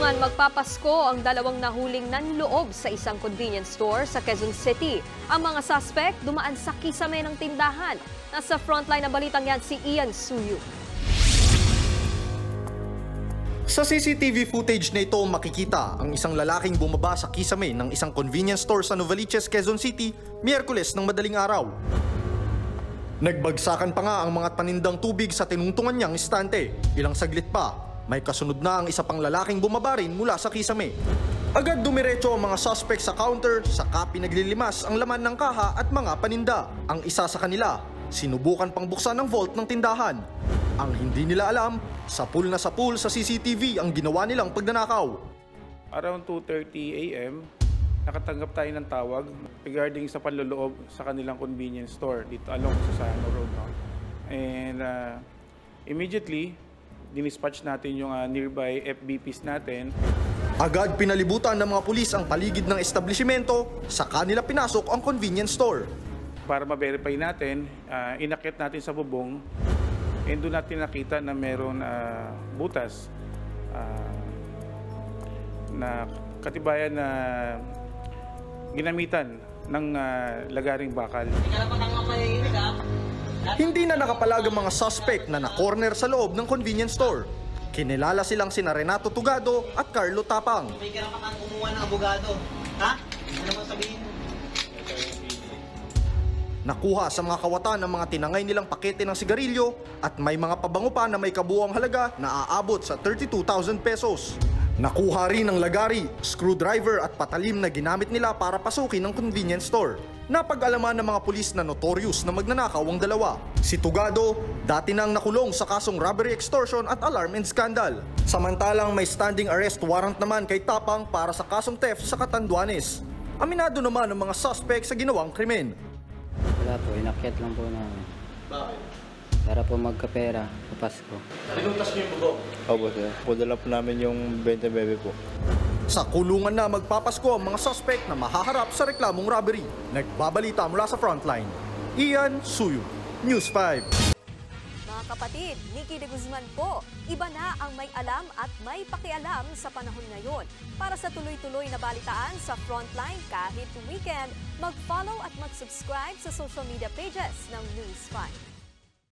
Kulungan magpapasko ang dalawang nahuling nanloob sa isang convenience store sa Quezon City. Ang mga suspect dumaan sa kisame ng tindahan. Nasa frontline ng balitang yan si Ian Suyu. Sa CCTV footage na ito makikita ang isang lalaking bumaba sa kisame ng isang convenience store sa Novaliches, Quezon City, Miyerkules ng madaling araw. Nagbagsakan pa nga ang mga panindang tubig sa tinungtungan niyang istante. Ilang saglit pa, may kasunod na ang isa pang lalaking bumaba rin mula sa kisame. Agad dumiretso ang mga suspect sa counter, saka pinaglilimas ang laman ng kaha at mga paninda. Ang isa sa kanila, sinubukan pang buksan ang vault ng tindahan. Ang hindi nila alam, sapul na sapul sa CCTV ang ginawa nilang pagnanakaw. Around 2:30 AM, nakatanggap tayo ng tawag regarding sa panloloob sa kanilang convenience store dito along sa Sano Road. No? And immediately, dinispatch natin yung nearby FBPs natin. Agad pinalibutan ng mga pulis ang paligid ng establishmento, saka nila pinasok ang convenience store. Para ma-verify natin, inakyat natin sa bubong, and doon natin nakita na meron butas na katibayan na ginamitan ng lagaring bakal. Hindi na nakapalag ang mga suspect na na-corner sa loob ng convenience store. Kinilala silang sina Renato Tugado at Carlo Tapang. May karapatan kumuha ng abogado. Ha? Ano mo sabihin? Nakuha sa mga kawatan ng mga tinangay nilang pakete ng sigarilyo at may mga pabango pa na may kabuuang halaga na aabot sa 32,000 pesos. Nakuha rin ang lagari, screwdriver at patalim na ginamit nila para pasukin ang convenience store. Napag-alaman ng mga pulis na notorious na magnanakaw ang dalawa. Si Tugado, dati nang nakulong sa kasong robbery, extortion at alarm and scandal. Samantalang may standing arrest warrant naman kay Tapang para sa kasong theft sa Catanduanes. Aminado naman ang mga suspect sa ginawang krimen. Wala po, inakyat lang po namin. Bakit? Para po magkapera sa Pasko. Nalinuntas niyo yung bugo? Opo, sir. Pudala po namin yung 20 bebe po. Sa kulungan na magpapasko ang mga suspect na mahaharap sa reklamong robbery. Nagbabalita mula sa frontline. Ian Suyu, News 5. Mga kapatid, Nikki de Guzman po. Iba na ang may alam at may pakialam sa panahon ngayon. Para sa tuloy-tuloy na balitaan sa Frontline kahit weekend, mag-follow at mag-subscribe sa social media pages ng News 5.